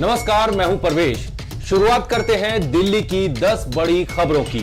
नमस्कार, मैं हूं परवेश। शुरुआत करते हैं दिल्ली की 10 बड़ी खबरों की।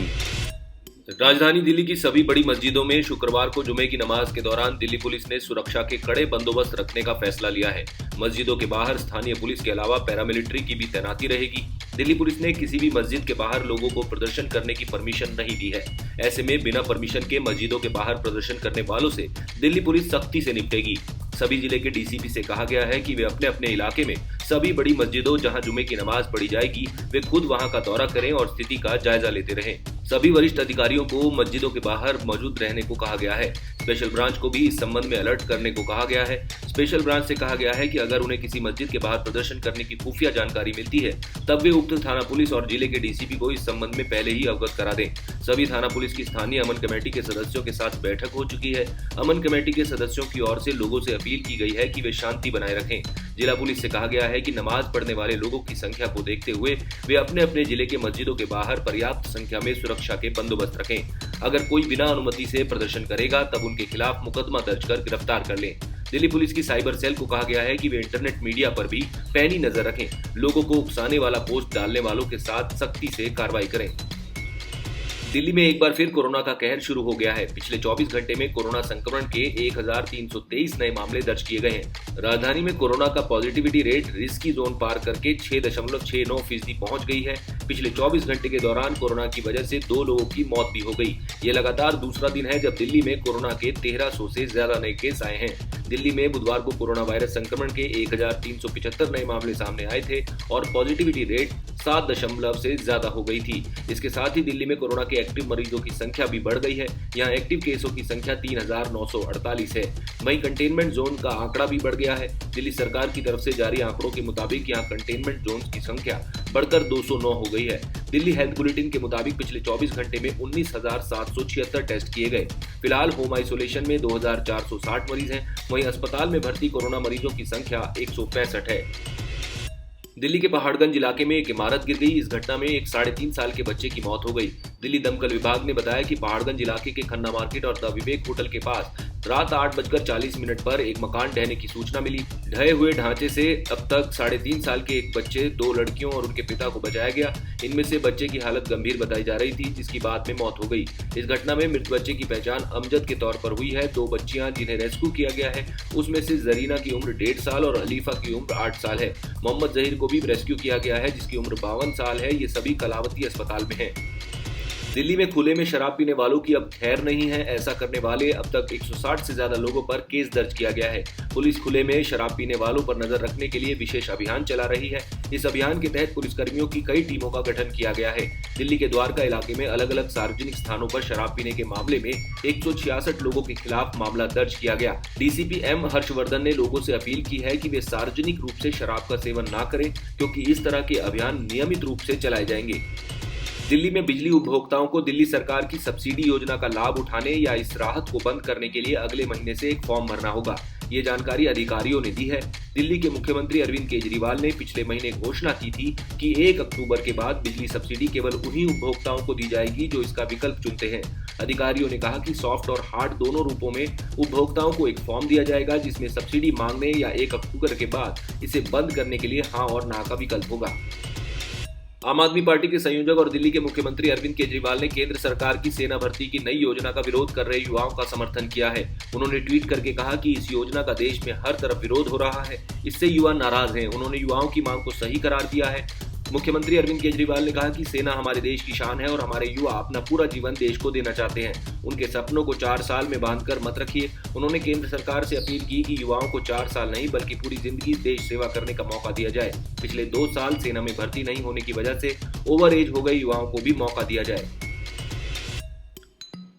राजधानी दिल्ली की सभी बड़ी मस्जिदों में शुक्रवार को जुमे की नमाज के दौरान दिल्ली पुलिस ने सुरक्षा के कड़े बंदोबस्त रखने का फैसला लिया है। मस्जिदों के बाहर स्थानीय पुलिस के अलावा पैरामिलिट्री की भी तैनाती रहेगी। दिल्ली पुलिस ने किसी भी मस्जिद के बाहर लोगों को प्रदर्शन करने की परमिशन नहीं दी है। ऐसे में बिना परमिशन के मस्जिदों के बाहर प्रदर्शन करने वालों से दिल्ली पुलिस सख्ती से निपटेगी। सभी जिले के डीसीपी से कहा गया है कि वे अपने अपने इलाके में सभी बड़ी मस्जिदों जहां जुमे की नमाज पढ़ी जाएगी वे खुद वहां का दौरा करें और स्थिति का जायजा लेते रहें। सभी वरिष्ठ अधिकारियों को मस्जिदों के बाहर मौजूद रहने को कहा गया है। स्पेशल ब्रांच को भी इस संबंध में अलर्ट करने को कहा गया है। स्पेशल ब्रांच से कहा गया है कि अगर उन्हें किसी मस्जिद के बाहर प्रदर्शन करने की खुफिया जानकारी मिलती है तब वे उक्त थाना पुलिस और जिले के डीसीपी को इस संबंध में पहले ही अवगत करा दें। सभी थाना पुलिस की स्थानीय अमन कमेटी के सदस्यों के साथ बैठक हो चुकी है। अमन कमेटी के सदस्यों की ओर से लोगों से अपील की गई है कि वे शांति बनाए रखें। जिला पुलिस से कहा गया है कि नमाज पढ़ने वाले लोगों की संख्या को देखते हुए वे अपने अपने जिले के मस्जिदों के बाहर पर्याप्त संख्या में सुरक्षा के बंदोबस्त रखें। अगर कोई बिना अनुमति से प्रदर्शन करेगा तब उनके खिलाफ मुकदमा दर्ज कर गिरफ्तार कर लें। दिल्ली पुलिस की साइबर सेल को कहा गया है कि वे इंटरनेट मीडिया पर भी पैनी नजर रखें। लोगों को उकसाने वाला पोस्ट डालने वालों के साथ सख्ती से कार्रवाई करें। दिल्ली में एक बार फिर कोरोना का कहर शुरू हो गया है। पिछले 24 घंटे में कोरोना संक्रमण के 1323 नए मामले दर्ज किए गए हैं। राजधानी में कोरोना का पॉजिटिविटी रेट रिस्की जोन पार करके 6.69% पहुंच गई है। पिछले 24 घंटे के दौरान कोरोना की वजह से 2 लोगों की मौत भी हो गई। ये लगातार दूसरा दिन है जब दिल्ली में कोरोना के 1300 से ज्यादा नए केस आए हैं। दिल्ली में बुधवार को कोरोना वायरस संक्रमण के 1375 नए मामले सामने आए थे और पॉजिटिविटी रेट 7 से ज्यादा हो गई थी। इसके साथ ही दिल्ली में कोरोना के एक्टिव मरीजों की संख्या भी बढ़ गई है। यहाँ एक्टिव केसों की संख्या 3948 है। वहीं कंटेनमेंट जोन का आंकड़ा भी बढ़ गया है। दिल्ली सरकार की तरफ से जारी आंकड़ों के मुताबिक यहाँ कंटेनमेंट जोन की संख्या बढ़कर 209 हो गई है। दिल्ली हेल्थ बुलेटिन के मुताबिक पिछले 24 घंटे में 19,776 टेस्ट किए गए। फिलहाल होम आइसोलेशन में 2,460 मरीज हैं। वहीं अस्पताल में भर्ती कोरोना मरीजों की संख्या 165 है। दिल्ली के पहाड़गंज इलाके में एक इमारत गिर गई। इस घटना में एक 3.5 साल के बच्चे की मौत हो गई। दिल्ली दमकल विभाग ने बताया कि पहाड़गंज इलाके के खन्ना मार्केट और द विवेक होटल के पास रात 8:40 पर एक मकान ढहने की सूचना मिली। ढहे हुए ढांचे से अब तक 3.5 साल के एक बच्चे, 2 लड़कियों और उनके पिता को बचाया गया। इनमें से बच्चे की हालत गंभीर बताई जा रही थी, जिसकी बाद में मौत हो गई। इस घटना में मृत बच्चे की पहचान अमजद के तौर पर हुई है। 2 बच्चियां जिन्हें रेस्क्यू किया गया है उसमें से जरीना की उम्र 1.5 साल और अलीफा की उम्र 8 साल है। मोहम्मद जहीर को भी रेस्क्यू किया गया है जिसकी उम्र 52 साल है। ये सभी कलावती अस्पताल में हैं। दिल्ली में खुले में शराब पीने वालों की अब खैर नहीं है। ऐसा करने वाले अब तक 160 से ज्यादा लोगों पर केस दर्ज किया गया है। पुलिस खुले में शराब पीने वालों पर नजर रखने के लिए विशेष अभियान चला रही है। इस अभियान के तहत पुलिसकर्मियों की कई टीमों का गठन किया गया है। दिल्ली के द्वारका इलाके में अलग अलग सार्वजनिक स्थानों पर शराब पीने के मामले में 166 लोगों के खिलाफ मामला दर्ज किया गया। डीसीपी एम हर्षवर्धन ने लोगों से अपील की है कि वे सार्वजनिक रूप से शराब का सेवन न करें, क्योंकि इस तरह के अभियान नियमित रूप से चलाए जाएंगे। दिल्ली में बिजली उपभोक्ताओं को दिल्ली सरकार की सब्सिडी योजना का लाभ उठाने या इस राहत को बंद करने के लिए अगले महीने से एक फॉर्म भरना होगा। ये जानकारी अधिकारियों ने दी है। दिल्ली के मुख्यमंत्री अरविंद केजरीवाल ने पिछले महीने घोषणा की थी कि 1 अक्टूबर के बाद बिजली सब्सिडी केवल उन्हीं उपभोक्ताओं को दी जाएगी जो इसका विकल्प चुनते हैं। अधिकारियों ने कहा कि सॉफ्ट और हार्ड दोनों रूपों में उपभोक्ताओं को एक फॉर्म दिया जाएगा जिसमें सब्सिडी मांगने या 1 अक्टूबर के बाद इसे बंद करने के लिए हाँ और ना का विकल्प होगा। आम आदमी पार्टी के संयोजक और दिल्ली के मुख्यमंत्री अरविंद केजरीवाल ने केंद्र सरकार की सेना भर्ती की नई योजना का विरोध कर रहे युवाओं का समर्थन किया है। उन्होंने ट्वीट करके कहा कि इस योजना का देश में हर तरफ विरोध हो रहा है, इससे युवा नाराज हैं। उन्होंने युवाओं की मांग को सही करार दिया है। मुख्यमंत्री अरविंद केजरीवाल ने कहा कि सेना हमारे देश की शान है और हमारे युवा अपना पूरा जीवन देश को देना चाहते हैं। उनके सपनों को 4 साल में बांधकर मत रखिए। उन्होंने केंद्र सरकार से अपील की कि युवाओं को 4 साल नहीं बल्कि पूरी जिंदगी देश सेवा करने का मौका दिया जाए। पिछले 2 साल सेना में भर्ती नहीं होने की वजह से ओवर एज हो गए युवाओं को भी मौका दिया जाए।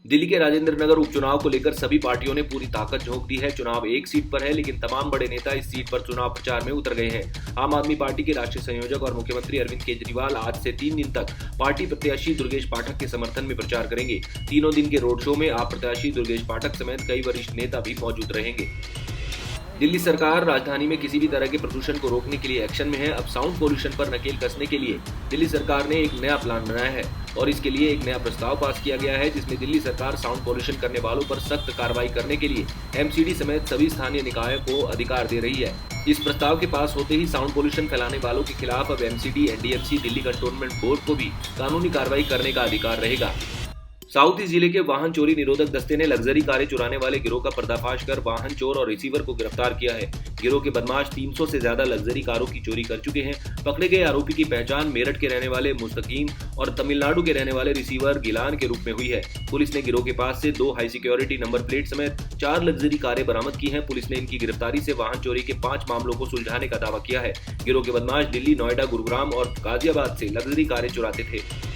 दिल्ली के राजेंद्र नगर उपचुनाव को लेकर सभी पार्टियों ने पूरी ताकत झोंक दी है। चुनाव एक सीट पर है, लेकिन तमाम बड़े नेता इस सीट पर चुनाव प्रचार में उतर गए हैं। आम आदमी पार्टी के राष्ट्रीय संयोजक और मुख्यमंत्री अरविंद केजरीवाल आज से 3 दिन तक पार्टी प्रत्याशी दुर्गेश पाठक के समर्थन में प्रचार करेंगे। तीनों दिन के रोड शो में आप प्रत्याशी दुर्गेश पाठक समेत कई वरिष्ठ नेता भी मौजूद रहेंगे। दिल्ली सरकार राजधानी में किसी भी तरह के प्रदूषण को रोकने के लिए एक्शन में है। अब साउंड पोल्यूशन पर नकेल कसने के लिए दिल्ली सरकार ने एक नया प्लान बनाया है और इसके लिए एक नया प्रस्ताव पास किया गया है, जिसमें दिल्ली सरकार साउंड पोल्यूशन करने वालों पर सख्त कार्रवाई करने के लिए एमसीडी समेत सभी स्थानीय निकायों को अधिकार दे रही है। इस प्रस्ताव के पास होते ही साउंड पोल्यूशन फैलाने वालों के खिलाफ अब MCD, NDMC, Delhi cantonment board को भी कानूनी कार्रवाई करने का अधिकार रहेगा। साउथ ईस्ट जिले के वाहन चोरी निरोधक दस्ते ने लग्जरी कारें चुराने वाले गिरोह का पर्दाफाश कर वाहन चोर और रिसीवर को गिरफ्तार किया है। गिरोह के बदमाश 300 से ज्यादा लग्जरी कारों की चोरी कर चुके हैं। पकड़े गए आरोपी की पहचान मेरठ के रहने वाले मुस्तकीम और तमिलनाडु के रहने वाले रिसीवर गिलान के रूप में हुई है। पुलिस ने गिरोह के पास से 2 हाई सिक्योरिटी नंबर प्लेट समेत 4 लग्जरी कारें बरामद की हैं। पुलिस ने इनकी गिरफ्तारी से वाहन चोरी के 5 मामलों को सुलझाने का दावा किया है। गिरोह के बदमाश दिल्ली, नोएडा, गुरुग्राम और गाजियाबाद से लग्जरी कारें चुराते थे।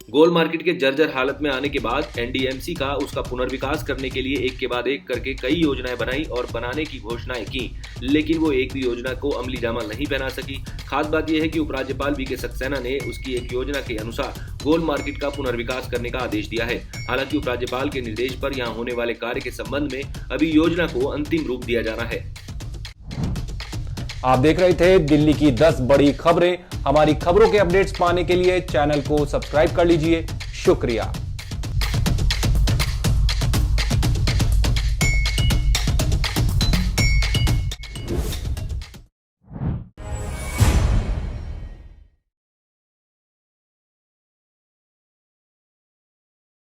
गोल मार्केट के जर्जर हालत में आने के बाद एनडीएमसी का उसका पुनर्विकास करने के लिए एक के बाद एक करके कई योजनाएं बनाई और बनाने की घोषणाएं की, लेकिन वो एक भी योजना को अमली जामा नहीं पहना सकी। खास बात यह है कि उपराज्यपाल वीके सक्सेना ने उसकी एक योजना के अनुसार गोल मार्केट का पुनर्विकास करने का आदेश दिया है। हालांकि उपराज्यपाल के निर्देश पर यहाँ होने वाले कार्य के संबंध में अभी योजना को अंतिम रूप दिया जाना है। आप देख रहे थे दिल्ली की 10 बड़ी खबरें। हमारी खबरों के अपडेट्स पाने के लिए चैनल को सब्सक्राइब कर लीजिए। शुक्रिया।